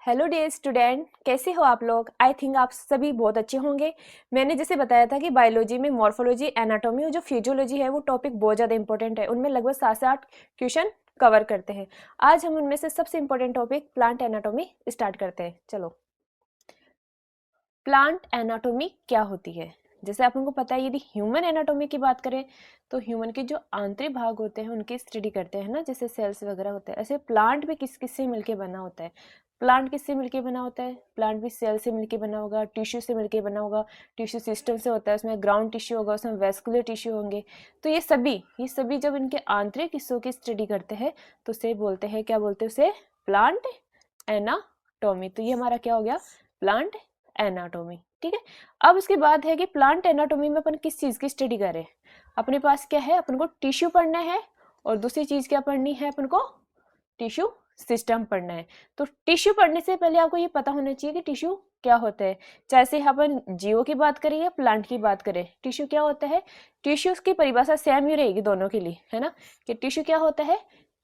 Hello dear student, कैसे हो आप लोग। आई थिंक आप सभी बहुत अच्छे होंगे। मैंने जैसे बताया था कि बायोलॉजी में मॉर्फोलॉजी, एनाटॉमी और जो फिजियोलॉजी है वो टॉपिक बहुत ज़्यादा इंपॉर्टेंट है। उनमें लगभग 7 से 8 क्वेश्चन कवर करते हैं। आज हम उनमें से सबसे important topic plant anatomy start करते हैं। चलो, प्लांट एनाटॉमी क्या होती है। जैसे आप उनको पता है, यदि ह्यूमन एनाटॉमी की बात करें तो ह्यूमन के जो आंतरिक भाग होते हैं उनकी स्टडी करते हैं ना, जैसे सेल्स वगैरह होते हैं। ऐसे प्लांट भी किस किस से मिलके बना होता है। प्लांट किससे मिलके बना होता है? प्लांट भी सेल से मिलके बना होगा, टिश्यू से मिलके बना होगा। टिश्यू सिस्टम से होता है, उसमें ग्राउंड टिश्यू होगा, उसमें वेस्कुलर टिश्यू होंगे। तो ये सभी जब इनके आंतरिक हिस्सों की स्टडी करते हैं तो उसे बोलते हैं, क्या बोलते हैं उसे? Plant anatomy. तो ये हमारा क्या हो गया? Plant anatomy. ठीक है। अब उसके बाद है कि प्लांट एनाटॉमी में अपन किस चीज की स्टडी करें। अपने पास क्या है? अपन को टिश्यू पढ़ना है और दूसरी चीज क्या पढ़नी है? अपन को टिश्यू सिस्टम पढ़ना है। तो टिश्यू पढ़ने से पहले आपको ये पता होना चाहिए कि टिश्यू क्या होता है। चाहे अपन जीवों की बात करें या प्लांट की बात करें, टिश्यू क्या होता है? टिश्यू की परिभाषा सेम ही रहेगी दोनों के लिए, है ना। कि टिश्यू क्या होता है?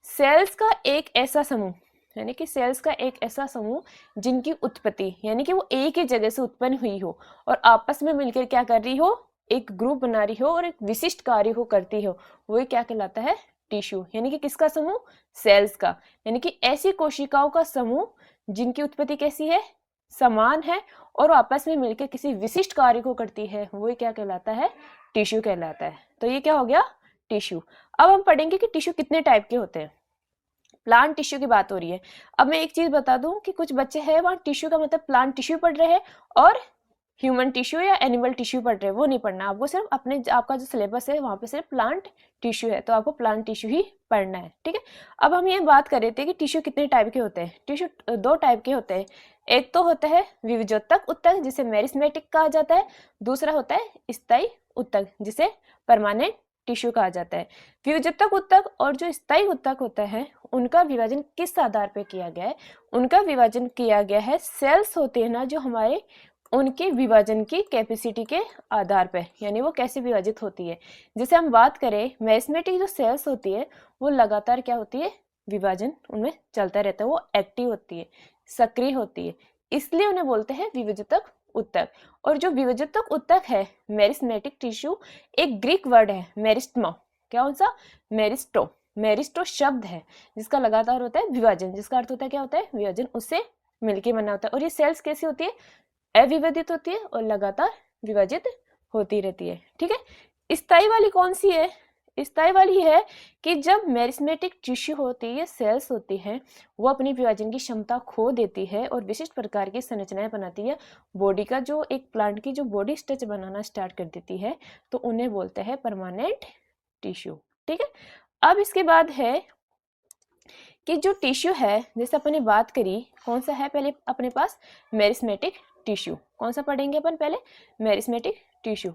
सेल्स का एक ऐसा समूह, यानी कि सेल्स का एक ऐसा समूह जिनकी उत्पत्ति, यानी कि वो एक ही जगह से उत्पन्न हुई हो और आपस में मिलकर क्या कर रही हो? एक ग्रुप बना रही हो और एक विशिष्ट कार्य को करती हो, वही क्या कहलाता है? टिश्यू। यानी कि किसका समूह? सेल्स का। यानी कि ऐसी कोशिकाओं का समूह जिनकी उत्पत्ति कैसी है? समान है और आपस में मिलकर किसी विशिष्ट कार्य को करती है, वही क्या कहलाता है? टिश्यू कहलाता है। तो ये क्या हो गया? टिश्यू। अब हम पढ़ेंगे कि टिश्यू कितने टाइप के होते हैं। प्लांट टिश्यू की बात हो रही है। अब मैं एक चीज बता दूं कि कुछ बच्चे हैं वहां टिश्यू का मतलब प्लांट टिश्यू पढ़ रहे हैं और ह्यूमन टिश्यू या एनिमल टिश्यू पढ़ रहे हैं। वो नहीं पढ़ना आपको, सिर्फ अपने आपका जो सिलेबस है वहां पे सिर्फ प्लांट टिश्यू है, तो आपको प्लांट टिश्यू ही पढ़ना है। ठीक है। अब हम ये बात कर रहे थे कि टिश्यू कितने टाइप के होते हैं। टिश्यू दो टाइप के होते हैं। एक तो होता है विभजोतक उत्तक, जिसे मेरिस्मेटिक कहा जाता है। दूसरा होता है स्थायी उत्तक, जिसे परमानेंट टिश्यू कहा जाता है। विभजोतक उत्तक और जो स्थायी उत्तक होता है उनका विभाजन किस आधार पर किया गया है? उनका विभाजन किया गया है सेल्स होते हैं ना जो हमारे, उनके विभाजन की कैपेसिटी के आधार पर, यानी वो कैसे विभाजित होती है। जैसे हम बात करें मेरिस्मेटिक जो सेल्स होती है वो लगातार क्या होती है? विभाजन उनमें चलता रहता है, वो एक्टिव होती है, सक्रिय होती है, इसलिए उन्हें बोलते हैं विभजतक उत्तक। और जो विभजतक उत्तक है मेरिस्मेटिक टिश्यू, एक ग्रीक वर्ड है मेरिस्टमा। क्या कौन सा? मेरिस्टो। मेरिस्टो शब्द है जिसका लगातार होता है विभाजन, जिसका अर्थ होता है क्या होता है? विभाजन। उससे मिलके बना होता है। और ये सेल्स कैसी होती है? अविभाजित होती है और लगातार विभाजित होती रहती है। ठीक है। स्थायी वाली कौन सी है? स्थायी वाली है कि जब मेरिस्मेटिक टिश्यू होती है, सेल्स होती है, वो अपनी विभाजन की क्षमता खो देती है और विशिष्ट प्रकार की संरचनाएं बनाती है। बॉडी का जो एक प्लांट की जो बॉडी स्ट्रक्चर बनाना स्टार्ट कर देती है, तो उन्हें बोलते हैं परमानेंट टिश्यू। ठीक है। अब इसके बाद है कि जो टिश्यू है, जैसे अपन ने बात करी, कौन सा है पहले अपने पास? Meristematic tissue. कौन सा पढ़ेंगे अपन पहले? Meristematic tissue.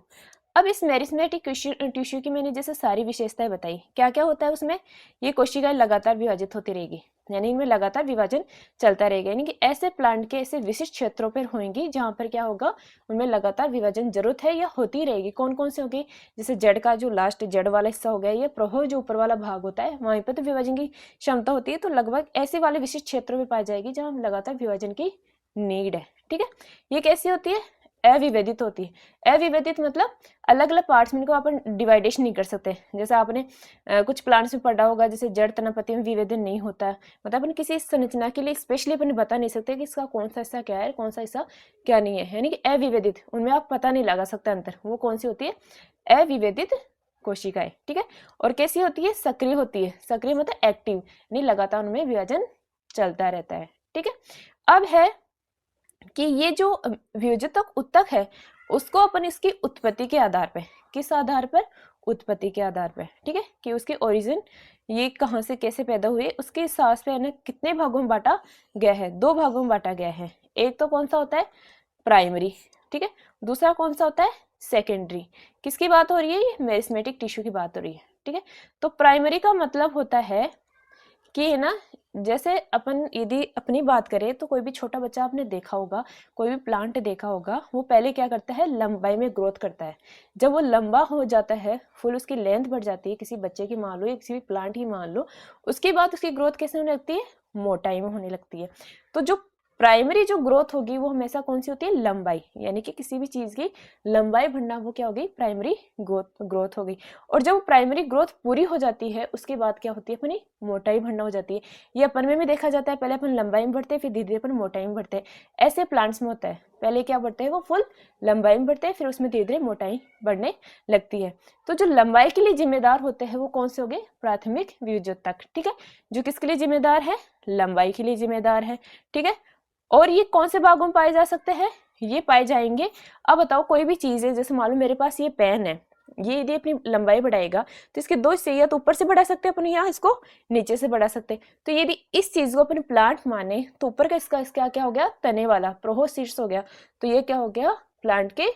अब इस मेरिस्मेटिक टिश्यू की मैंने जैसे सारी विशेषताएं बताई, क्या क्या होता है उसमें? ये कोशिकाएं लगातार विभाजित होती रहेगी, यानी इनमें लगातार विभाजन चलता रहेगा। यानी कि ऐसे प्लांट के ऐसे विशिष्ट क्षेत्रों पर होंगी जहां पर क्या होगा? उनमें लगातार विभाजन जरूरत है या होती रहेगी। कौन कौन से होगी? जैसे जड़ का जो लास्ट जड़ वाला हिस्सा हो गया, ये प्रहो जो ऊपर वाला भाग होता है, वहीं पर तो विभाजन की क्षमता होती है। तो लगभग ऐसे वाले विशिष्ट क्षेत्रों में पाई जाएगी जहां लगातार विभाजन की नीड है। ठीक है। ये कैसी होती है? अविभेदित होती है। अविभेदित मतलब अलग अलग पार्ट्स में इनको अपन डिवाइडेशन नहीं कर सकते। जैसे आपने कुछ प्लांट्स में पढ़ा होगा, जैसे जड़ तना-पत्ती में विभेदन नहीं होता है, मतलब अपन किसी संरचना के लिए स्पेशली अपन बता नहीं सकते कि इसका कौन सा हिस्सा क्या है, कौन सा हिस्सा क्या नहीं है। यानी कि अविभेदित, उनमें आप पता नहीं लगा सकते अंतर। वो कौन सी होती है? अविभेदित कोशिकाएं। ठीक है। और कैसी होती है? सक्रिय होती है। सक्रिय मतलब एक्टिव, यानी लगातार उनमें विभाजन चलता रहता है। ठीक है। अब है कि ये जो वियोजितक उत्तक है उसको अपन इसकी उत्पत्ति के आधार पर, किस आधार पर? उत्पत्ति के आधार पर। ठीक है। कि उसके ओरिजिन, ये कहाँ से कैसे पैदा हुए, उसके हिसाब से है कितने भागों में बांटा गया है? 2 भागों में बांटा गया है। एक तो कौन सा होता है? प्राइमरी। ठीक है। दूसरा कौन सा होता है? सेकेंडरी। किसकी बात हो रही है? ये मेरिस्मेटिक टिश्यू की बात हो रही है। ठीक है। तो प्राइमरी का मतलब होता है कि है ना, जैसे अपन यदि अपनी बात करें तो कोई भी छोटा बच्चा आपने देखा होगा, कोई भी प्लांट देखा होगा, वो पहले क्या करता है? लंबाई में ग्रोथ करता है। जब वो लंबा हो जाता है, फुल उसकी लेंथ बढ़ जाती है, किसी बच्चे की मान लो या किसी भी प्लांट की मान लो, उसके बाद उसकी ग्रोथ कैसे होने लगती है? मोटाई में होने लगती है। तो जो प्राइमरी जो ग्रोथ होगी वो हमेशा कौन सी होती है, लंबाई, यानी कि किसी भी चीज की लंबाई बढ़ना वो क्या होगी, प्राइमरी ग्रोथ होगी। और जब प्राइमरी ग्रोथ पूरी हो जाती है उसके बाद क्या होती है, अपनी मोटाई बढ़ना हो जाती है। ये अपन में भी देखा जाता है, पहले अपन लंबाई में बढ़ते हैं फिर धीरे धीरे अपन मोटाई में बढ़ते हैं। ऐसे प्लांट्स में होता है, पहले क्या बढ़ते हैं वो फुल लंबाई में बढ़ते हैं, फिर उसमें धीरे धीरे मोटाई बढ़ने लगती है। तो जो लंबाई के लिए जिम्मेदार होते हैं वो कौन से हो गए, प्राथमिक व्यूजोतक, ठीक है, जो किसके लिए जिम्मेदार है, लंबाई के लिए जिम्मेदार है, ठीक है। और ये कौन से भागों में पाए जा सकते हैं, ये पाए जाएंगे, अब बताओ कोई भी चीज है, जैसे मान लो मेरे पास ये पेन है, ये यदि अपनी लंबाई बढ़ाएगा तो इसके दो हिस्से, या तो ऊपर से बढ़ा सकते हैं अपन, यहाँ इसको नीचे से बढ़ा सकते हैं। तो यदि इस चीज को अपन प्लांट माने तो ऊपर का इसका क्या हो गया, तने वाला प्रोहोसिस हो गया। तो ये क्या हो गया, प्लांट के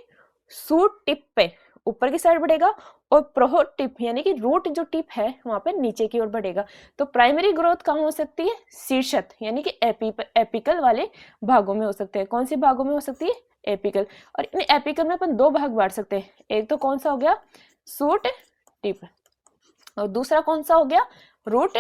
सूट टिप पे ऊपर की साइड बढ़ेगा, और प्रोहो टिप यानी कि रूट जो टिप है वहां पे नीचे की ओर बढ़ेगा। तो प्राइमरी ग्रोथ कहाँ हो सकती है, शीर्षत यानी कि एपिकल वाले भागों में हो सकते हैं। कौन से भागों में हो सकती है, एपिकल। और इन एपिकल में अपन दो भाग बांट सकते हैं, एक तो कौन सा हो गया, सूट टिप, और दूसरा कौन सा हो गया, रूट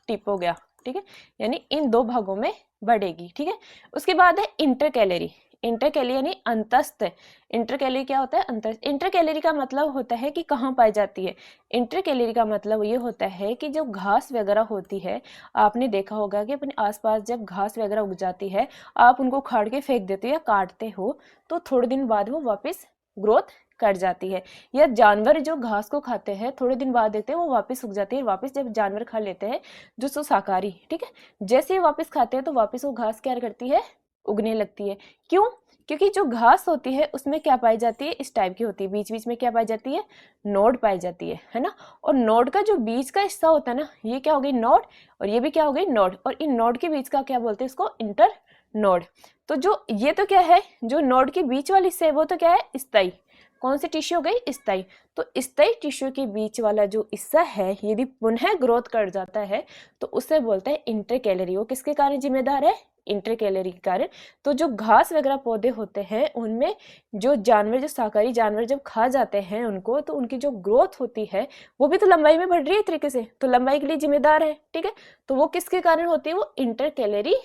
टिप हो गया, ठीक है। यानी इन दो भागों में बढ़ेगी, ठीक है। उसके बाद है इंटरकैलरी, इंटरकैलरी यानी अंतस्थ। इंटरकैलरी क्या होता है, अंतस्थ। इंटरकैलरी का मतलब होता है कि कहाँ पाई जाती है। इंटरकैलरी का मतलब ये होता है कि जो घास वगैरह होती है, आपने देखा होगा कि अपने आसपास जब घास वगैरह उग जाती है, आप उनको उखाड़ के फेंक देते हो या काटते हो, तो थोड़े दिन बाद वो वापस ग्रोथ कर जाती है। या जानवर जो घास को खाते हैं, थोड़े दिन बाद देखते हैं वो वापस उग जाती है, वापस जब जानवर खा लेते हैं जो सो शाकाहारी, ठीक है, जैसे ही वापस खाते हैं तो वापस वो घास क्या करती है, उगने लगती है। क्यों, क्योंकि जो घास होती है उसमें क्या पाई जाती है, इस टाइप की होती है, बीच बीच में क्या पाई जाती है, नोड पाई जाती है ना। और नोड का जो बीच का हिस्सा होता है ना, ये क्या हो गई नोड, और ये भी क्या हो गई नोड, और इन नोड के बीच का क्या बोलते हैं, इसको इंटर नोड। तो जो ये तो क्या है, जो नोड के बीच वाली हिस्सा है वो तो क्या है, स्थायी। कौन सी टिश्यू हो गई, स्थायी। तो स्थायी टिश्यू के बीच वाला जो हिस्सा है यदि पुनः ग्रोथ कर जाता है तो उसे बोलते हैं इंटरकैलरी। वो किसके कारण जिम्मेदार है, इंटरकैलरी के कारण। तो जो घास वगैरह पौधे होते हैं उनमें जो जानवर, जो शाकाहारी जानवर जब खा जाते हैं उनको, तो उनकी जो ग्रोथ होती है वो भी तो लंबाई में बढ़ रही है तरीके से, तो लंबाई के लिए जिम्मेदार है, ठीक है। तो वो किसके कारण होती है, वो इंटरकैलरी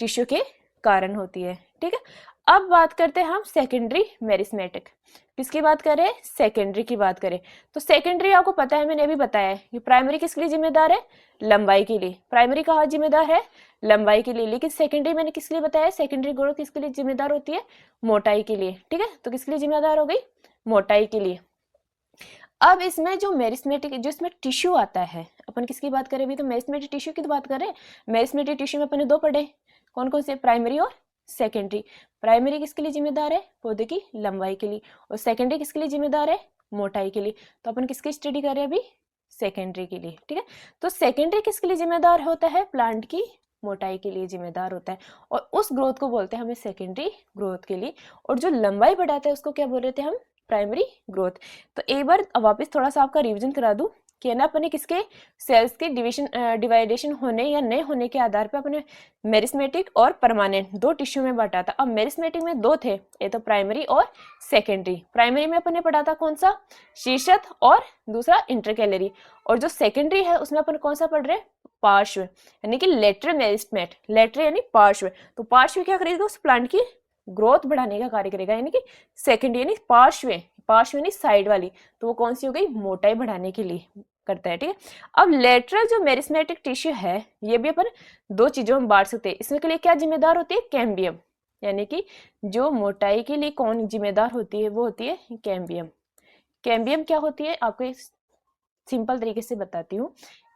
टिश्यू के कारण होती है, ठीक है। अब बात करते हैं हम सेकेंडरी मेरिस्मेटिक। किसकी बात करें, सेकेंडरी की बात करें। तो सेकेंडरी आपको पता है, मैंने अभी बताया है कि प्राइमरी किसके लिए जिम्मेदार है, लंबाई के लिए। प्राइमरी कहाँ जिम्मेदार है, लंबाई के लिए, लेकिन सेकेंडरी मैंने किसके लिए बताया, सेकेंडरी ग्रोथ किसके लिए जिम्मेदार होती है, मोटाई के लिए, ठीक है। तो किसके लिए जिम्मेदार हो गई, मोटाई के लिए। अब इसमें जो मेरिस्मेटिक, जो इसमें टिश्यू आता है, अपन किसकी बात करें, अभी तो मेरिस्मेटिक टिश्यू की तो बात करें। मेरिस्मेटिक टिश्यू में अपन ने दो पढ़े, कौन कौन से, प्राइमरी और सेकेंडरी। प्राइमरी किसके लिए जिम्मेदार है, पौधे की लंबाई के लिए, और सेकेंडरी किसके लिए जिम्मेदार है, मोटाई के लिए। तो अपन किसकी स्टडी कर रहे हैं अभी, सेकेंडरी के लिए, ठीक है। तो सेकेंडरी किसके लिए जिम्मेदार होता है, प्लांट की मोटाई के लिए जिम्मेदार होता है, और उस ग्रोथ को बोलते हैं हमें सेकेंडरी ग्रोथ के लिए। और जो लंबाई बढ़ाता है उसको क्या बोल रहे थे हम, प्राइमरी ग्रोथ। तो एक बार वापस थोड़ा सा आपका रिवीजन करा दूं कि ना, अपने किसके सेल्स के डिवाइडेशन होने या नहीं होने के आधार पर अपने मेरिस्मेटिक और परमानेंट दो टिश्यू में बांटा था। अब मेरिस्मेटिक में दो थे, ये तो प्राइमरी और सेकेंडरी। प्राइमरी में अपने पढ़ा था कौन सा, शीर्षत, और दूसरा इंटरकैलरी। और जो सेकेंडरी है उसमें अपन कौन सा पढ़ रहे, पार्श्व, यानी कि लेटरल मेरिस्मेट। लेटरल यानी पार्श्व, तो पार्श्व क्या करेगा, उस प्लांट की ग्रोथ बढ़ाने का कार्य करेगा, यानी कि सेकेंडरी यानी पार्श्व, पार्श्व यानी साइड वाली, तो वो कौन सी हो गई, मोटाई बढ़ाने के लिए करता है, ठीक है। अब लेटरल जो मेरिस्मेटिक टिश्यू है ये भी अपन दो चीजों में बांट सकते हैं। इसमें के लिए क्या जिम्मेदार होती है, कैम्बियम, यानी कि जो मोटाई के लिए कौन जिम्मेदार होती है, वो होती है कैम्बियम। कैम्बियम क्या होती है, आपको एक सिंपल तरीके से बताती हूँ।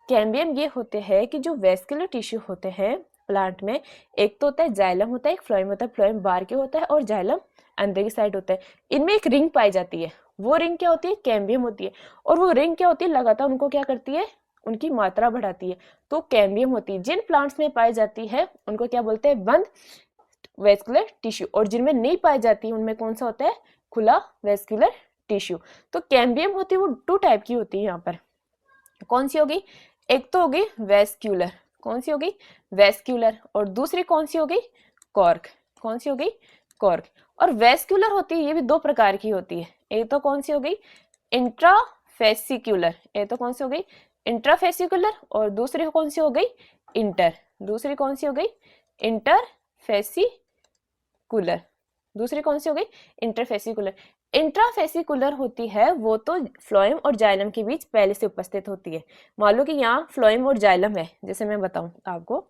कैम्बियम ये होते हैं कि जो वेस्कुलर टिश्यू होते हैं प्लांट में, एक तो होता है जाइलम होता है, एक फ्लोएम होता है। फ्लोएम बाहर के होता है और जाइलम अंदर की साइड होता है। इनमें एक रिंग पाई जाती है, वो रिंग क्या होती है, कैम्बियम होती है। और वो रिंग क्या होती है, लगातार उनको क्या करती है, उनकी मात्रा बढ़ाती है, तो कैम्बियम होती है। जिन प्लांट्स में पाई जाती है उनको क्या बोलते हैं, बंद वेस्कुलर टिश्यू, और जिनमें नहीं पाई जाती उनमें कौन सा होता है, खुला वेस्कुलर टिश्यू। तो कैम्बियम होती है वो टू टाइप की होती है यहाँ पर। कौन सी होगी, एक तो होगी वेस्क्यूलर, कौन सी होगी, वेस्क्यूलर, और दूसरी कौन सी होगी, कॉर्क। कौन सी होगी, कॉर्क। और वेस्क्यूलर होती है ये भी दो प्रकार की होती है, एक तो कौन सी हो गई, इंट्राफेसिक्यूलर, एक तो कौन सी हो गई, इंट्राफेसिक्यूलर, और दूसरी कौन सी हो गई, इंटर, दूसरी कौन सी हो गई, इंटर इंटरफेसिकुलर। दूसरी कौन सी हो गई? इंटरफेसिकुलर। इंट्राफेसिकुलर होती है वो तो फ्लोएम और जाइलम के बीच पहले से उपस्थित होती है। मान लो कि यहाँ फ्लोएम और जाइलम है, जैसे मैं बताऊं आपको,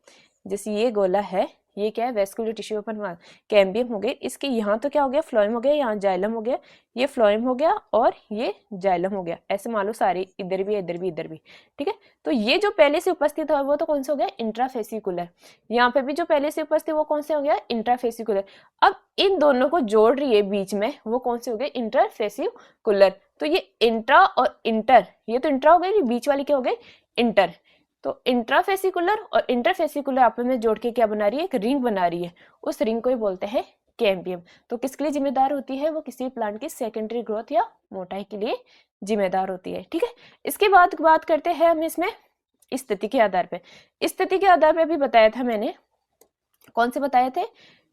जैसे ये गोला है, ये क्या है? वेस्कुलर टिश्यू अपन कैम्बियम हो गया, इसके यहाँ तो क्या हो गया? फ्लोएम हो गया, यहाँ जाइलम हो गया, ये फ्लोएम हो गया और ये जाइलम हो गया। ऐसे मान लो सारी, इधर भी इधर भी इधर भी, ठीक है। तो ये जो पहले से उपस्थित है वो तो कौन सा हो गया? इंट्राफेसिकुलर। यहाँ पे भी जो पहले से उपस्थित वो कौन से हो गया? इंट्राफेसिकुलर। अब इन दोनों को जोड़ रही है बीच में, वो कौन से हो गए? इंटरफेसिकुलर। तो ये इंट्रा और इंटर, ये तो इंट्रा हो गई, बीच वाली क्या हो गई? इंटर। तो इंट्राफेसिकुलर और इंटरफेसिकुलर आपस में जोड़ के क्या बना रही है? एक रिंग बना रही है। उस रिंग को ही बोलते हैं कैम्बियम। तो किसके लिए जिम्मेदार होती है? वो किसी प्लांट की सेकेंडरी ग्रोथ या मोटाई के लिए जिम्मेदार होती है, ठीक है। इसके बाद बात करते हैं हम इसमें स्थिति के आधार पे। स्थिति के आधार पे भी बताया था मैंने, कौन से बताए थे?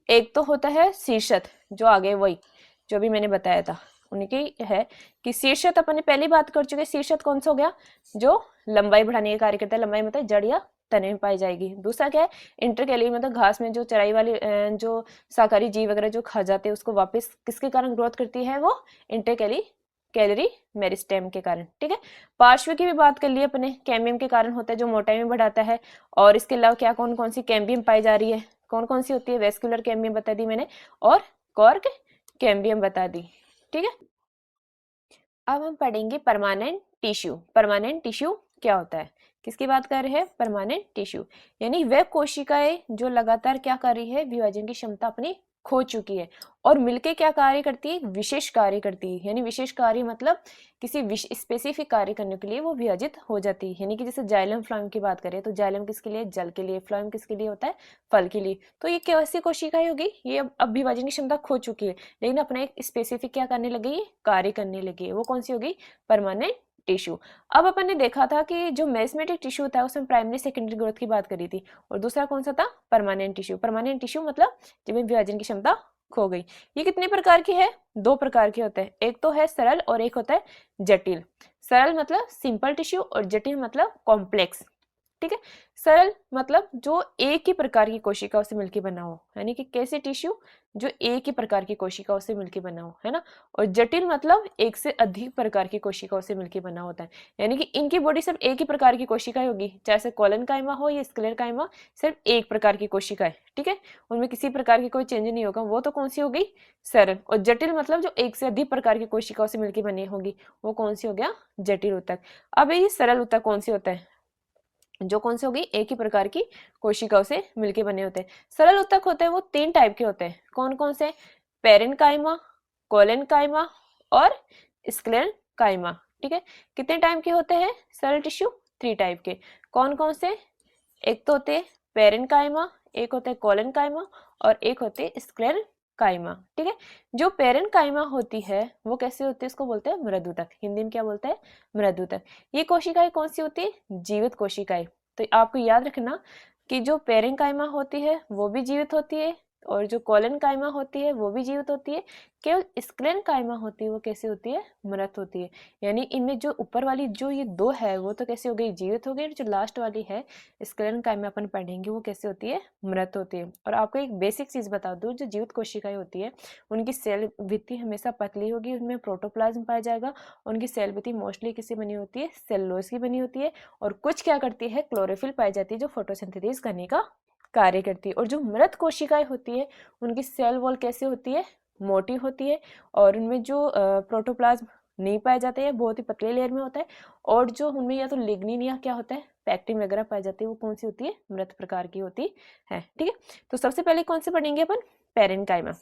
एक तो होता है शीर्षत, जो आगे वही जो भी मैंने बताया था उनकी है कि शीर्षत अपन ने पहली बात कर चुके। शीर्षत कौन सा हो गया? जो लंबाई बढ़ाने का कार्य करता है। लंबाई मतलब जड़ या तने में पाई जाएगी। दूसरा क्या है? इंटरकैलरी मतलब घास में जो चराई वाली जो शाकाहारी जीव वगैरह जो खा जाते हैं उसको वापस किसके कारण ग्रोथ करती है? वो कैलोरी मेरिस्टेम के कारण, ठीक है। पार्श्व की भी बात कर ली अपने, कैम्बियम के कारण होता है जो मोटाई में बढ़ाता है। और इसके अलावा क्या कौन कौन सी कैम्बियम पाई जा रही है? कौन कौन सी होती है? वेस्कुलर कैम्बियम बता दी मैंने और कॉर्क कैम्बियम बता दी, ठीक है। अब हम पढ़ेंगे परमानेंट टिश्यू। परमानेंट टिश्यू क्या होता है? किसकी बात कर रहे हैं? परमानेंट टिश्यू यानी वह कोशिकाएं जो लगातार क्या कर रही है? विभाजन की क्षमता अपनी खो चुकी है और मिलके क्या कार्य करती है? विशेष कार्य करती है। यानी विशेष कार्य मतलब किसी स्पेसिफिक कार्य करने के लिए वो विभाजित हो जाती है। यानी कि जैसे जाइलम फ्लोएम की बात करें तो जाइलम किसके लिए? जल के लिए। फ्लोएम किसके लिए होता है? फल के लिए। तो ये कैसी कोशिकाएं होगी? ये अब विभाजन की क्षमता खो चुकी है लेकिन अपना एक स्पेसिफिक क्या करने लगी? कार्य करने लगी है। वो कौन सी होगी? Permanent tissue. अब अपन ने देखा था कि जो मेरिस्टेमेटिक टिश्यू था उसमें प्राइमरी सेकेंडरी ग्रोथ की बात करी थी और दूसरा कौन सा था? Permanent tissue. परमानेंट टिश्यू मतलब जिसमें विभाजन की क्षमता खो गई। ये कितने प्रकार की है? दो प्रकार के होते हैं, एक तो है सरल और एक होता है जटिल। सरल मतलब सिंपल टिश्यू और जटिल मतलब कॉम्प्लेक्स, ठीक है। सरल मतलब जो एक ही प्रकार की कोशिकाओं से मिलकर बना हो, यानी कि कैसे टिश्यू? जो एक ही प्रकार की कोशिकाओं से मिलकर बना हो, है ना। और जटिल मतलब एक से अधिक प्रकार की कोशिकाओं से मिलकर बना होता है, यानी कि इनकी बॉडी सिर्फ एक ही प्रकार की कोशिकाएं होगी, चाहे से कॉलन काइमा हो या स्क्लेर काइमा, सिर्फ एक प्रकार की कोशिकाएं, ठीक है। उनमें किसी प्रकार की कोई चेंज नहीं होगा, वो तो कौन सी हो गई? सरल। और जटिल मतलब जो एक से अधिक प्रकार की कोशिकाओं से मिलकर बनी होगी, वो कौन सी हो गया? जटिल ऊतक। अब ये सरल ऊतक कौन सी होता है? जो कौन से होगी? एक ही प्रकार की कोशिकाओं से मिलके बने होते हैं। सरल ऊतक होते हैं वो तीन टाइप के होते हैं। कौन कौन से? पेरेनकाइमा, कोलेनकाइमा और स्क्लेरेनकाइमा, ठीक है। कितने टाइप के होते हैं सरल टिश्यू? 3 टाइप के। कौन कौन से? एक तो होते हैं पेरेनकाइमा, एक होते हैं कोलेनकाइमा और एक होते हैं स्क्लेरेनकाइमा, ठीक है। जो पेरेनकाइमा होती है वो कैसे होती है? उसको बोलते हैं मृदुतक। हिंदी में क्या बोलते हैं? मृदुतक। ये कोशिकाएं कौन सी होती है? जीवित कोशिकाएं। तो आपको याद रखना कि जो पेरेनकाइमा होती है वो भी जीवित होती है और जो कोलेनकाइमा होती है वो भी जीवित होती है। केवल स्क्लेरेनकाइमा होती है वो कैसे होती है? मृत होती है। यानी इनमें जो ऊपर वाली जो ये दो है वो तो कैसे हो गई? जीवित हो गई। जो लास्ट वाली है स्क्लेरेनकाइमा अपन पढ़ेंगे वो कैसे होती है? मृत होती है। और आपको एक बेसिक चीज बता दूं, जो जीवित कोशिकाएं होती है उनकी सेल भित्ति हमेशा पतली होगी, उनमें प्रोटोप्लाज्म पाया जाएगा। उनकी सेल भित्ति मोस्टली किससे बनी होती है? सेलुलोज की बनी होती है। और कुछ क्या करती है? क्लोरोफिल पाई जाती है जो फोटोसिंथेसिस करने का कार्य करती है। और जो मृत कोशिकाएं होती है उनकी सेल वॉल कैसे होती है? मोटी होती है और उनमें जो प्रोटोप्लाज्म नहीं पाए जाते हैं, बहुत ही पतले लेयर में होता है। और जो उनमें या तो लिग्निन या क्या होता है पैक्टिन वगैरह पाई जाती है, वो कौन सी होती है? मृत प्रकार की होती है, ठीक है। तो सबसे पहले कौन से पढ़ेंगे अपन? पेरेनकाइमा।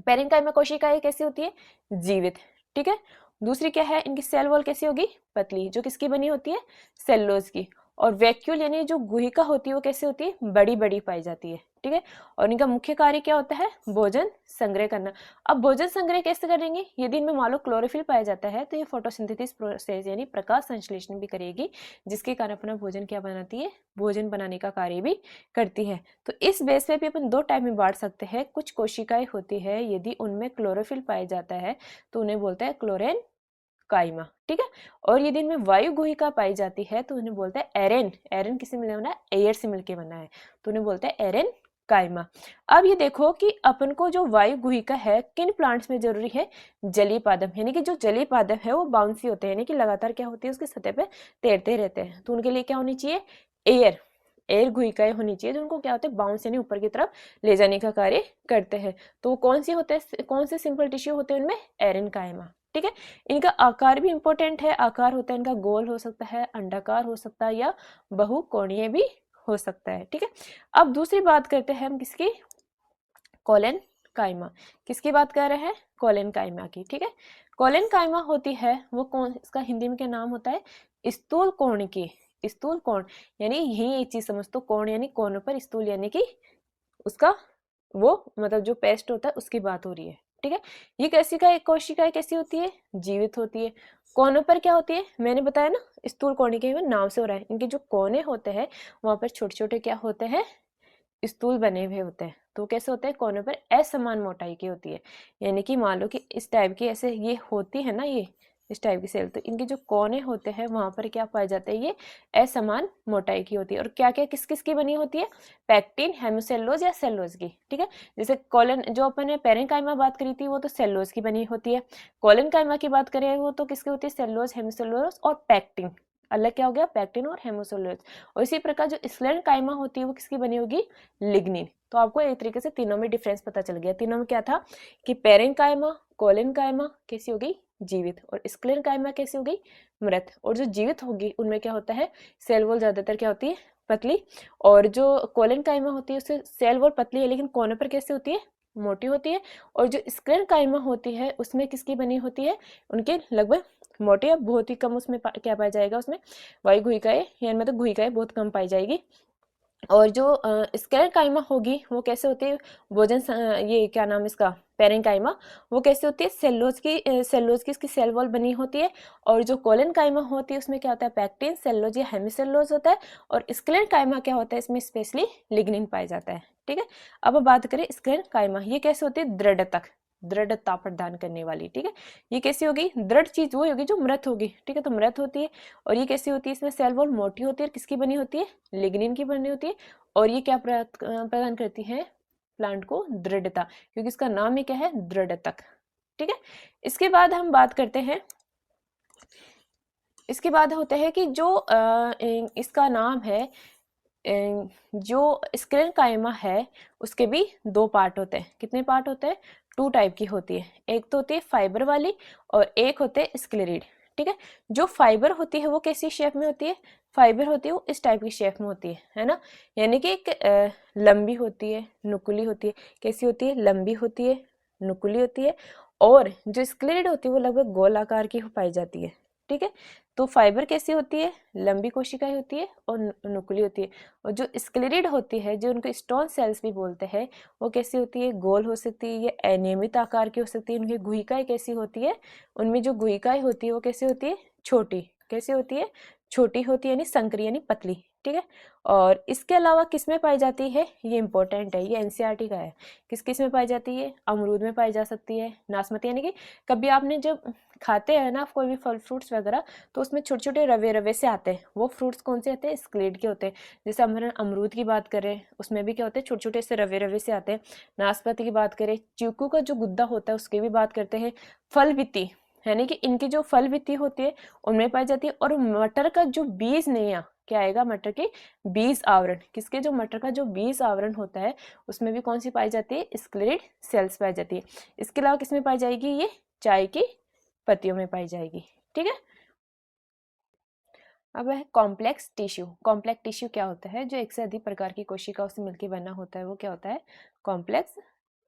पेरेनकाइमा कोशिकाएं कैसी होती है? जीवित, ठीक है। दूसरी क्या है? इनकी सेल वॉल कैसी होगी? पतली, जो किसकी बनी होती है? सेलुलोज की। और वैक्यूल यानी जो गुहिका होती है वो कैसे होती है? बड़ी बड़ी पाई जाती है, ठीक है। और इनका मुख्य कार्य क्या होता है? भोजन संग्रह करना। अब भोजन संग्रह कैसे करेंगे? यदि इनमें मान लो क्लोरोफिल पाया जाता है तो ये फोटोसिंथेसिस प्रोसेस यानी प्रकाश संश्लेषण भी करेगी, जिसके कारण अपना भोजन क्या बनाती है? भोजन बनाने का कार्य भी करती है। तो इस बेस पे भी अपन दो टाइप में बांट सकते हैं। कुछ कोशिकाएं होती है यदि उनमें क्लोरोफिल पाया जाता है तो उन्हें बोलते हैं क्लोरेन काइमा, ठीक है। और यदि इनमें वायु गुहिका पाई जाती है तो उन्हें बोलते हैं एरेन। एरेन किससे मिलके बना है? एयर से मिलके बना है तो उन्हें बोलते हैं एरेन कायमा। अब ये देखो कि अपन को जो वायु गुहिका है किन प्लांट्स में जरूरी है, जलीय पादप, यानी कि जो जलीय पादप है वो बाउंसी होते हैं, यानी कि लगातार क्या होती है उसकी सतह पे तैरते रहते हैं। तो उनके लिए क्या होनी चाहिए, एयर, एयर गुहिकाएं होनी चाहिए जो उनको क्या होते हैं बाउंस यानी ऊपर की तरफ ले जाने का कार्य करते हैं। तो वो कौन सी होते हैं, कौन से सिंपल टिश्यू होते हैं उनमें, एरेनकाइमा। ठीक है, इनका आकार भी इंपॉर्टेंट है, आकार होता है इनका गोल हो सकता है, अंडाकार हो सकता है या बहुकोणीय भी हो सकता है। ठीक है, अब दूसरी बात करते हैं हम किसकी, कोलेन काइमा। किसकी बात कर रहे हैं, कोलेन काइमा की। ठीक है, कोलेन काइमा होती है वो कौन, इसका हिंदी में क्या नाम होता है, स्थूल कोण की। स्थूल कोण यानी यही एक चीज समझ, तो कोण यानी कोनों पर, स्थूल यानी कि उसका वो मतलब जो पेस्ट होता है उसकी बात हो रही है। ठीक है, ये कैसी का एक कोशिकाएं कैसी होती है, जीवित होती है। कोनों पर क्या होती है, मैंने बताया ना स्थूल कोणिका नाम से हो रहा है, इनके जो कोने होते हैं वहां पर छोटे छोटे क्या होते हैं, स्थूल बने हुए होते हैं। तो कैसे होते हैं, कोनों पर असमान मोटाई की होती है, यानी कि मान लो कि इस टाइप की ऐसे ये होती है ना, ये इस टाइप की सेल, तो इनके जो कोने होते हैं वहां पर क्या पाए जाते हैं, ये असमान मोटाई की होती है। और क्या क्या किस किस की बनी होती है, पैक्टिन, हेमोसेलुलोज या सेलुलोज की। ठीक है, जैसे कोलन जो अपन ने पेरेंकाइमा बात करी थी वो तो सेलुलोज की बनी होती है, कोलन काइमा की बात करें वो तो किसकी होती है, सेलुलोज, हेमोसेलुलोज और पैक्टिन। अलग क्या हो गया, पैक्टिन और हेमोसेलुलोज। और इसी प्रकार जो स्क्लेरन काइमा होती है वो किसकी बनी होगी, लिग्निन। तो आपको एक तरीके से तीनों में डिफरेंस पता चल गया। तीनों में क्या था कि पेरेंकाइमा, कोलेनकाइमा कैसी हो गई, जीवित, और स्क्लेरकाइमा कैसी हो गई, मृत। और जो जीवित होगी उनमें क्या होता है, सेल वॉल ज्यादातर क्या होती है, पतली, और जो कोलेनकाइमा होती है उससे सेल वॉल पतली है लेकिन कोनों पर कैसे होती है, मोटी होती है। और जो स्क्लेरकाइमा होती है उसमें किसकी बनी होती है, उनके लगभग मोटी है, बहुत ही कम उसमें क्या पाया जाएगा, उसमें वायु गुहिकाएं यानी मतलब गुहिकाएं बहुत कम पाई जाएगी। और जो स्क्लेरकाइमा होगी वो कैसे होती है, भोजन ये क्या नाम इसका, पेरेंकाइमा, वो कैसे होती है, सेलुलोज की, सेलुलोज की इसकी सेल वॉल बनी होती है। और जो कोलेनकाइमा होती है उसमें क्या होता है, पैक्टिन, सेलुलोज या हेमिसेलुलोज होता है। और स्क्लेरकाइमा क्या होता है, इसमें स्पेशली लिग्निन पाया जाता है। ठीक है, अब बात करें स्क्लेरकाइमा, ये कैसे होती है, दृढ़ता, दृढ़ता प्रदान करने वाली। ठीक है, ये कैसी होगी, दृढ़ चीज वो होगी जो मृत होगी। ठीक है, तो मृत होती है। और ये कैसी होती है, इसमें सेल वॉल मोटी होती है, किसकी बनी होती है, लिग्निन की बनी होती है। और ये क्या प्रदान करती है, प्लांट को दृढ़ता, क्योंकि इसका नाम ही क्या है, दृढ़तक। ठीक है, इसके बाद हम बात करते हैं, इसके बाद होता है कि जो इसका नाम है, जो स्क्लेरकाइमा है उसके भी दो पार्ट होते हैं। कितने पार्ट होते हैं, टू टाइप की होती है, एक तो होती है फाइबर वाली और एक होते हैं स्क्लेरिड। ठीक है, जो फाइबर होती है वो कैसी शेप में होती है, फाइबर होती है वो इस टाइप की शेप में होती है ना, यानी कि एक लंबी होती है, नुकीली होती है। कैसी होती है, लंबी होती है, नुकीली होती है। और जो स्क्लेरिड होती है वो लगभग गोल आकार की पाई जाती है। ठीक है, तो फाइबर कैसी होती है, लंबी कोशिकाएं होती है और नुकीली होती है। और जो स्क्लेरिड होती है, जो उनको स्टोन सेल्स भी बोलते हैं, वो कैसी होती है, गोल हो सकती है, ये अनियमित आकार की हो सकती है। उनकी गुहिकाएं कैसी होती है, उनमें जो गुहिकाएं होती है वो कैसी होती है, छोटी, कैसी होती है, छोटी होती है, यानी संकरी यानी पतली। ठीक है, और इसके अलावा किस में पाई जाती है, ये इंपॉर्टेंट है, ये एनसीईआरटी का है। किस किस में पाई जाती है, अमरूद में पाई जा सकती है, नाशपाती, यानी कि कभी आपने जब खाते हैं ना कोई भी फल फ्रूट्स वगैरह, तो उसमें छोटे छोटे रवे रवे से आते हैं, वो फ्रूट्स कौन से आते हैं, स्क्लेड के होते हैं। जैसे हम अमरूद की बात करें उसमें भी क्या होते हैं, छोटे छोटे से रवे रवे से आते हैं। नाशपाती की बात करें, चीकू का जो गुद्दा होता है उसकी भी बात करते हैं। फल बित्ती यानी कि इनकी जो फल बित्ती होती है उनमें पाई जाती है। और मटर का जो बीज नहीं, क्या आएगा, मटर के बीज आवरण, किसके, जो मटर का जो बीज आवरण होता है उसमें भी कौन सी पाई जाती है, स्क्लेरिड सेल्स पाई जाती है। इसके अलावा किसमें पाई जाएगी, ये चाय की पत्तियों में पाई जाएगी। ठीक है, अब है कॉम्प्लेक्स टिश्यू। कॉम्प्लेक्स टिश्यू क्या होता है, जो एक से अधिक प्रकार की कोशिकाओं से मिलकर बना होता है वो क्या होता है, कॉम्प्लेक्स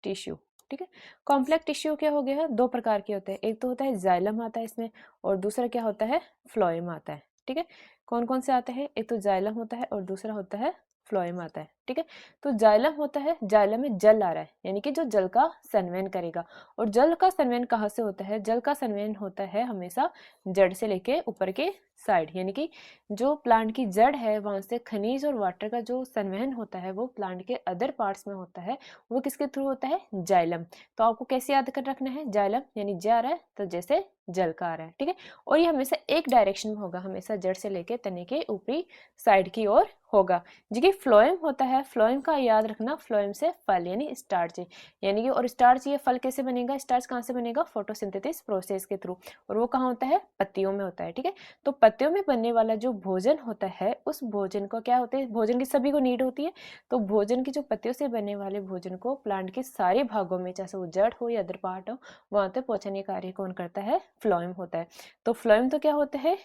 टिश्यू। ठीक है, कॉम्प्लेक्स टिश्यू क्या हो गया, दो प्रकार के होते हैं, एक तो होता है जाइलम आता है इसमें, और दूसरा क्या होता है, फ्लोएम आता है। ठीक है, कौन कौन से आते हैं, एक तो जाइलम होता है और दूसरा होता है फ्लोएम आता है। ठीक है, तो जाइलम होता है, जाइलम में जल आ रहा है, यानी कि जो जल का संवहन करेगा। और जल का संवहन कहाँ से होता है, जल का संवहन होता है हमेशा जड़ से लेके ऊपर के साइड, यानी कि जो प्लांट की जड़ है वहां से खनिज और वाटर का जो संवहन होता है वो प्लांट के अदर पार्ट्स में होता है, वो किसके थ्रू होता है, जाइलम। तो आपको कैसे याद कर रखना है, जाइलम यानी जा रहा है तो जैसे जल का आ रहा है। ठीक है, और ये हमेशा एक डायरेक्शन में होगा, हमेशा जड़ से लेके तने के ऊपरी साइड की ओर होगा। जी, फ्लोएम होता है फ्लोएम का, याद रखना फ्लोएम से फल यानी स्टार्च, यानी कि और स्टार्च ये फल कैसे बनेगा, स्टार्च कहाँ से बनेगा, फोटोसिंथेसिस प्रोसेस के थ्रू, और वो कहाँ होता है, पत्तियों में होता है। ठीक है, तो पत्तियों में बनने वाला जो भोजन होता है उस भोजन को क्या होता है, भोजन की सभी को नीड होती है, तो भोजन की जो पत्तियों से बनने वाले भोजन को प्लांट के सारे भागों में, चाहे वो जड़ हो या अदर पार्ट हो, वहां तक पहुंचाने का कार्य कौन करता है, फ्लोएम होता है। तो फ्लोएम तो क्या होता है,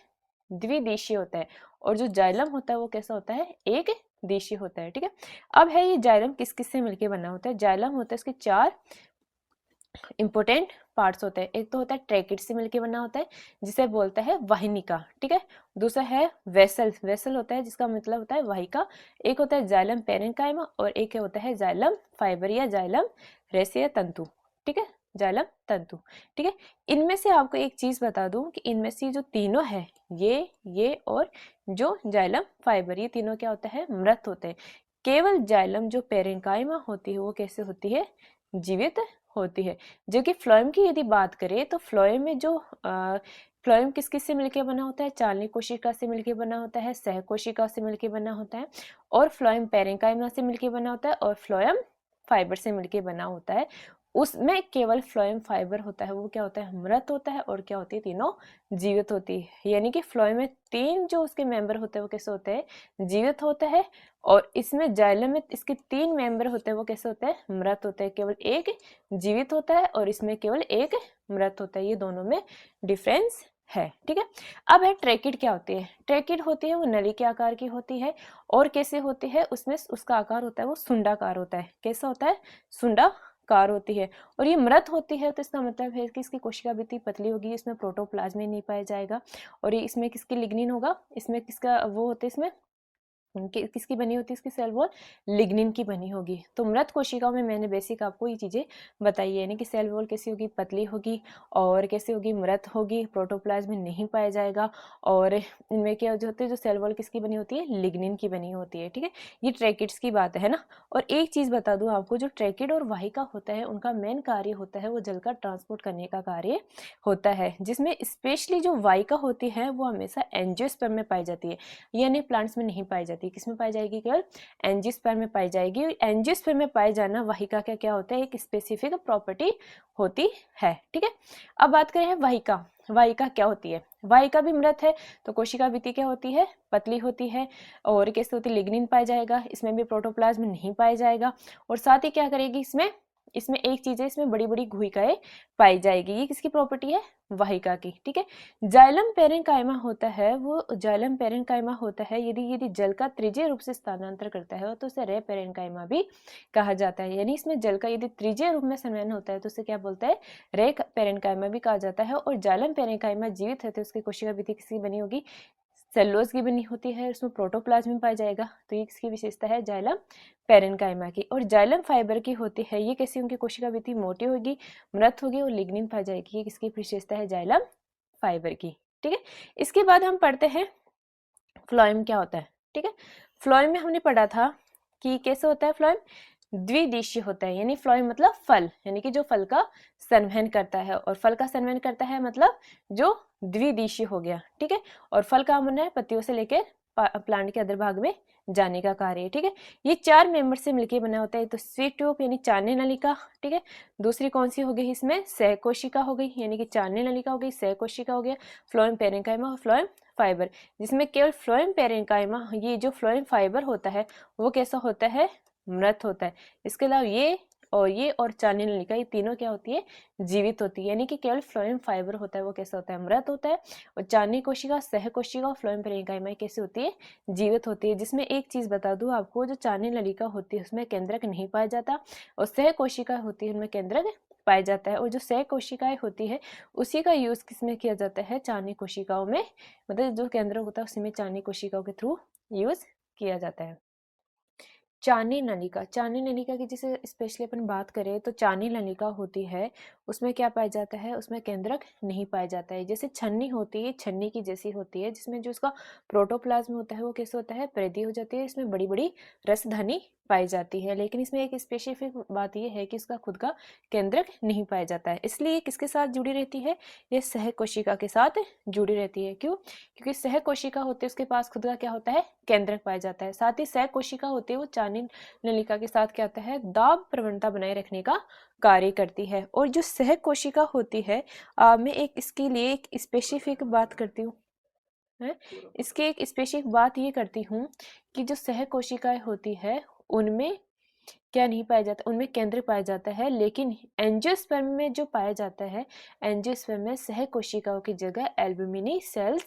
द्विदिशीय होता है, और जो जाइलम होता है वो कैसा होता है, एक देशी होता है। ठीक है, अब है ये जाइलम किस किस से मिलके बना होता है, जाइलम होता है इसके चार इंपोर्टेंट पार्ट्स होते हैं। एक तो होता है ट्रैकिड से मिलके बना होता है जिसे बोलता है वाहिनिका। ठीक है, दूसरा है वेसल, वेसल होता है जिसका मतलब होता है वाहिका। एक होता है जाइलम पेरेन्काइमा और एक होता है जाइलम फाइबर या जाइलम रेसिया तंतु। ठीक है, जाइलम तंतु। ठीक है, इनमें से आपको एक चीज बता दूं कि इनमें से जो तीनों है, ये और जो जाइलम फाइबर, ये तीनों क्या होता है, मृत होते हैं। केवल जाइलम जो पेरेन्काइमा होती है वो कैसे होती है, जीवित होती है। जो कि फ्लोएम की यदि बात करें तो फ्लोएम में जो फ्लोएम किस किस से मिलकर बना होता है, चालनी कोशिका से मिलकर बना होता है, सह कोशिका से मिलकर बना होता है, और फ्लोएम पेरेन्काइमा से मिलकर बना होता है, और फ्लोएम फाइबर से मिलकर बना होता है। उसमें केवल फ्लोएम फाइबर होता है वो क्या होता है, मृत होता है, और क्या होती है, तीनों जीवित होती है। यानी कि फ्लोएम में तीन जो उसके मेंबर होते हैं वो कैसे होते हैं, जीवित होते हैं, और इसमें जाइलम में इसके तीन मेंबर होते हैं वो कैसे होते हैं, मृत होते हैं। केवल एक जीवित होता है और इसमें केवल एक मृत होता है, ये दोनों में डिफरेंस है। ठीक है, अब है ट्रैकिड क्या होती है, ट्रैकिड होती है वो नली के आकार की होती है, और कैसे होती है, उसमें उसका आकार होता है वो सुंडाकार होता है। कैसा होता है, सुंडाकार होती है, और ये मृत होती है तो इसका मतलब है कि इसकी कोशिका भित्ति पतली होगी, इसमें प्रोटोप्लाज्म नहीं पाया जाएगा, और ये इसमें किसकी लिग्निन होगा, इसमें किसका वो होता है, इसमें किसकी बनी होती है, इसकी सेल वॉल लिग्निन की बनी होगी। तो मृत कोशिकाओं में मैंने बेसिक आपको ये चीजें बताई है, यानी कि सेल वॉल कैसी होगी, पतली होगी, और कैसे होगी, मृत होगी, प्रोटोप्लाज्म में नहीं पाया जाएगा, और इनमें क्या होते हैं, जो सेल वॉल किसकी बनी होती है, लिग्निन की बनी होती है। ठीक है, ये ट्रैकिड्स की बात है ना। और एक चीज बता दूं आपको, जो ट्रैकिड और वाहिका होता है उनका मेन कार्य होता है वो जल का ट्रांसपोर्ट करने का कार्य होता है, जिसमें स्पेशली जो वाहिका होती है वो हमेशा एंजियोस्पर्म में पाई जाती है, यानी प्लांट्स में नहीं पाई जाती। किसमें पाई जाएगी, केवल एंजियोस्पर्म में पाई जाएगी। एंजियोस्पर्म में पाए जाना वाहिका का क्या होता है, एक स्पेसिफिक प्रॉपर्टी होती है। ठीक है, अब बात करें वाहिका, वाहिका क्या होती है, वाहिका भी मृत है, तो कोशिका भित्ति क्या होती है, पतली होती है, और कैसे होती है, लिग्निन पाया जाएगा, इसमें भी प्रोटोप्लाज्म नहीं पाया जाएगा, और साथ ही क्या करेगी, इसमें इसमें एक चीज है, इसमें बड़ी बड़ी गुहिकाएं पाई जाएगी। ये किसकी प्रॉपर्टी है, वाहिका की। ठीक है, जाइलम पेरेन्काइमा होता है वो, जाइलम पेरेन्काइमा होता है यदि यदि जल का त्रिज्यीय रूप से स्थानांतर करता है तो उसे रे पेरेन्काइमा भी कहा जाता है। यानी इसमें जल का यदि त्रिज्यीय रूप में संवहन होता है तो उसे क्या बोलता है, रे पेरेन्काइमा भी कहा जाता है। और जाइलम पेरेन्काइमा जीवित है तो उसकी कोशिका भित्ति किसकी बनी होगी, सेलुलोज की बनी होती है, उसमें प्रोटोप्लाज्म पाया जाएगा। तो ये किसकी विशेषता है, जाइलम पेरेन्काइमा की। और जाइलम फाइबर की होती है, ये कैसी होगी, कोशिका भित्ति मोटी होगी, मृत होगी, और लिग्निन पाई जाएगी। ये किसकी विशेषता है, जाइलम फाइबर की। ठीक है, इसके बाद हम पढ़ते हैं फ्लोएम क्या होता है। ठीक है, फ्लोएम में हमने पढ़ा था कि कैसे होता है, फ्लोएम द्विदिशीय होता है, यानी फ्लोएम मतलब फल, यानी कि जो फल का संवहन करता है, और फल का संवहन करता है मतलब जो द्विदिशीय हो गया। ठीक है, और फल का बना है पत्तियों से लेकर प्लांट के अदर भाग में जाने का कार्य। ठीक है, ये चार मेंबर से मिलकर बना होता है। तो स्वीट ट्यूब यानी चारने नलिका, ठीक है, दूसरी कौन सी हो गई, इसमें सह कोशिका हो गई, यानी कि चारने नलिका हो गई, सह कोशिका हो गया, फ्लोएम पेरेन्काइमा और फ्लोएम फाइबर, जिसमें केवल फ्लोएम पेरेन्काइमा, ये जो फ्लोएम फाइबर होता है वो कैसा होता है, मृत होता है। इसके अलावा ये और चारनी नलिका, ये तीनों क्या होती है, जीवित होती है। यानी कि केवल फ्लोएम फाइबर होता है वो कैसा होता है, मृत होता है, और चारनी कोशिका, सह कोशिका और फ्लोएम पेरेन्काइमा कैसे होती है, जीवित होती है। जिसमें एक चीज बता दूं आपको, जो चारनी नलिका होती है उसमें केंद्रक नहीं पाया जाता, और सह कोशिका होती है उनमें केंद्रक पाया जाता है। और जो सह कोशिकाएं होती है उसी का यूज किसमें किया जाता है, चारनी कोशिकाओं में, मतलब जो केंद्रक होता है उसी में चारनी कोशिकाओं के थ्रू यूज किया जाता है। चारनी नलिका, चारनी नलिका की जैसे स्पेशली अपन बात करें तो चारनी नलिका होती है, उसमें क्या पाया जाता है, उसमें केंद्रक नहीं पाया जाता है। जैसे छन्नी होती है, छन्नी की जैसी होती है, जिसमें जो उसका प्रोटोप्लाज्म होता है वो कैसे होता है, परिधि हो जाती है, इसमें बड़ी बड़ी रसधानी पाई जाती है, लेकिन इसमें एक स्पेसिफिक बात यह है कि इसका खुद का केंद्रक नहीं पाया जाता है। इसलिए किसके साथ जुड़ी रहती है, ये सहकोशिका के साथ जुड़ी रहती है। क्यों? क्योंकि सहकोशिका होती है उसके पास खुद का क्या होता है, केंद्रक पाया जाता है। साथ ही सहकोशिका होती है वो चानी नलिका के साथ क्या होता है, दाब प्रवणता बनाए रखने का कार्य करती है। और जो सहकोशिका होती है, मैं एक इसके लिए एक स्पेसिफिक बात करती हूँ, है इसके एक स्पेसिफिक बात ये करती हूँ कि जो सहकोशिकाएं होती है उनमें क्या नहीं पाया जाता, उनमें केंद्र पाया जाता है, लेकिन एंजियोस्पर्म में जो पाया जाता है, एंजियोस्पर्म में सहकोशिकाओं की जगह एल्बुमिनी सेल्स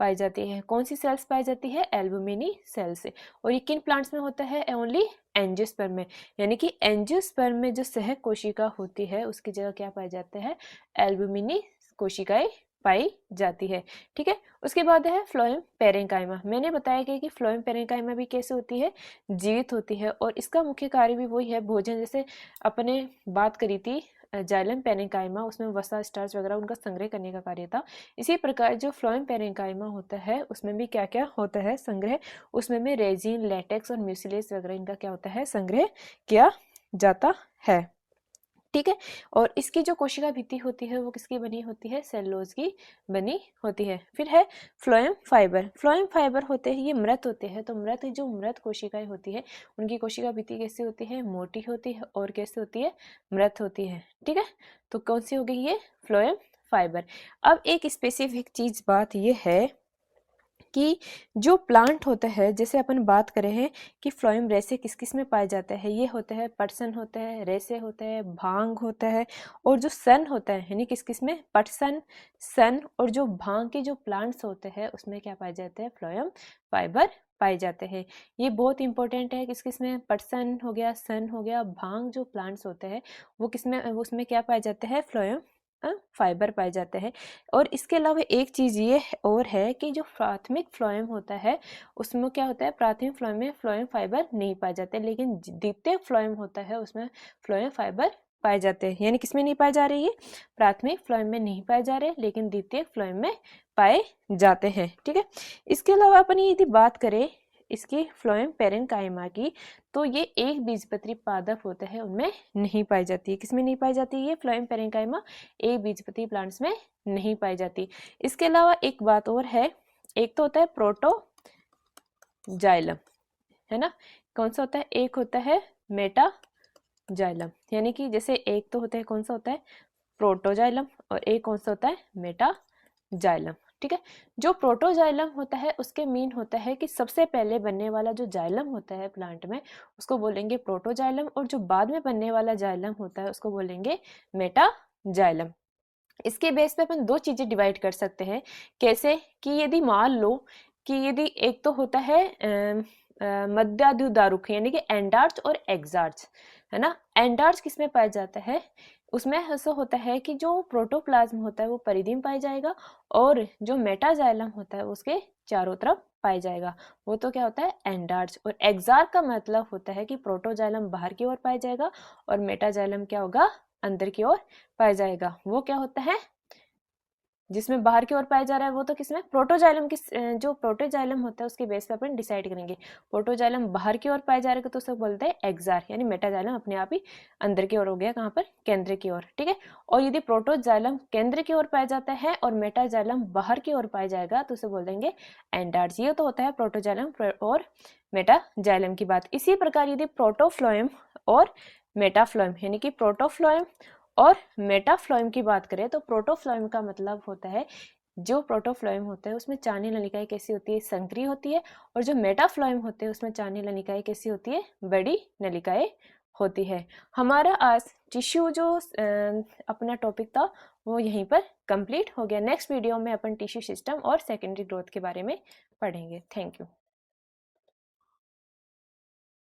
पाई जाती है। कौन सी सेल्स पाई जाती है, एल्बुमिनी सेल्स। और ये किन प्लांट्स में होता है, ओनली एंजियोस्पर्म में। यानी कि एंजियोस्पर्म में जो सहकोशिका होती है उसकी जगह क्या पाया जाता है, एल्बुमिनी कोशिकाएं पाई जाती है। ठीक है, उसके बाद है फ्लोएम पेरेंकाइमा। मैंने बताया कि फ्लोएम पेरेंकाइमा भी कैसे होती है, जीवित होती है, और इसका मुख्य कार्य भी वही है, भोजन। जैसे अपने बात करी थी जाइलम पेरेंकाइमा, उसमें वसा स्टार्च वगैरह उनका संग्रह करने का कार्य था। इसी प्रकार जो फ्लोएम पेरेंकाइमा होता है उसमें भी क्या क्या होता है, संग्रह। उसमें भी रेजिन, लेटेक्स और म्यूसिलेज वगैरह इनका क्या होता है, संग्रह किया जाता है। ठीक है, और इसकी जो कोशिका भित्ति होती है वो किसकी बनी होती है, सेलुलोज की बनी होती है। फिर है फ्लोएम फाइबर। फ्लोएम फाइबर होते हैं, ये मृत होते हैं। तो मृत जो मृत कोशिकाएं होती है उनकी कोशिका भित्ति कैसे होती है, मोटी होती है और कैसे होती है, मृत होती है। ठीक है, तो कौन सी हो गई ये, फ्लोएम फाइबर। अब एक स्पेसिफिक चीज बात ये है कि जो प्लांट होता है, जैसे अपन बात करें हैं कि फ्लोएम रेसे किस किस में पाया जाता है, ये होता है पटसन होता है, रेसे होता है, भांग होता है, और जो सन होता है यानी किस किस में, पटसन, सन और जो भांग के जो प्लांट्स होते हैं उसमें क्या पाए जाते हैं, फ्लोएम फाइबर पाए जाते हैं। ये बहुत इंपॉर्टेंट है, किस किस में, पटसन हो गया, सन हो गया, भांग जो प्लांट्स होते हैं वो किसमें, उसमें क्या पाए जाते हैं, फ्लोएम फाइबर पाए जाते हैं। और इसके अलावा एक चीज ये और है कि जो प्राथमिक फ्लोएम होता है उसमें क्या होता है, प्राथमिक फ्लोएम में फ्लोएम फाइबर नहीं पाए जाते, लेकिन द्वितीय फ्लोएम होता है उसमें फ्लोएम फाइबर पाए जाते हैं। यानी किसमें नहीं पाए जा रही है, प्राथमिक फ्लोएम में नहीं पाए जा रहे, लेकिन द्वितीय फ्लोएम में पाए जाते हैं। ठीक है, इसके अलावा अपन यदि बात करें इसकी फ्लोएम पेरेंकाइमा की, तो ये एक बीजपत्री पादप होता है उनमें नहीं पाई जाती है। किसमें नहीं पाई जाती है, ये फ्लोएम पेरेंकाइमा एक बीजपत्री प्लांट्स में नहीं पाई जाती। इसके अलावा एक बात और है, एक तो होता है प्रोटोजाइलम, है ना, कौन सा होता है, एक होता है मेटाजाइलम। यानी कि जैसे एक तो होता है, कौन सा होता है, प्रोटोजाइलम, और एक कौन सा होता है, मेटाजाइलम। ठीक है, जो प्रोटोजाइलम होता है उसके मीन होता है कि सबसे पहले बनने वाला जो जाइलम होता है प्लांट में उसको बोलेंगे प्रोटोजाइलम, और जो बाद में बनने वाला जाइलम होता है उसको बोलेंगे मेटाजाइलम। इसके बेस पे अपन दो चीजें डिवाइड कर सकते हैं। कैसे कि यदि मान लो कि यदि एक तो होता है मध्यादुदारुक यानी कि एंडार्च और एक्सार्च, है ना। एंडार्च किसमें पाया जाता है, उसमें ऐसा होता है कि जो प्रोटोप्लाज्म होता है वो परिधि में पाया जाएगा, और जो मेटाजाइलम होता है उसके चारों तरफ पाया जाएगा, वो तो क्या होता है, एंडार्च। और एक्सार्च का मतलब होता है कि प्रोटोजाइलम बाहर की ओर पाया जाएगा और मेटाजाइलम क्या होगा, अंदर की ओर पाया जाएगा। वो क्या होता है, जिसमें बाहर की ओर पाया जा रहा है वो तो किसमें, प्रोटोजाइलम। किस जो प्रोटोजाइलम होता है उसके बेस पे अपन डिसाइड करेंगे। प्रोटोजाइलम बाहर की ओर पाया जा रहा है तो उसे बोलते हैं एक्सार, यानी मेटाजाइलम अपने आप ही अंदर की ओर हो गया, कहाँ पर, केंद्र की ओर। ठीक है, और यदि प्रोटोजाइलम केंद्र की ओर पाया जाता है और मेटाजाइलम बाहर की ओर पाया जाएगा तो उसे बोल देंगे एंडार्च। ये तो होता है प्रोटोजाइलम और मेटाजाइलम की बात। इसी प्रकार यदि प्रोटोफ्लोएम और मेटाफ्लोएम यानी कि प्रोटोफ्लोएम और मेटाफ्लोएम की बात करें तो प्रोटोफ्लोएम का मतलब होता है, जो प्रोटोफ्लोएम होता है उसमें चानी नलिकाएं कैसी होती है, संकरी होती है, और जो मेटाफ्लोएम होते हैं उसमें चानी नलिकाएं कैसी होती है, बड़ी नलिकाएं होती है। हमारा आज टिश्यू जो अपना टॉपिक था वो यहीं पर कंप्लीट हो गया। नेक्स्ट वीडियो में अपन टिश्यू सिस्टम और सेकेंडरी ग्रोथ के बारे में पढ़ेंगे। Thank you.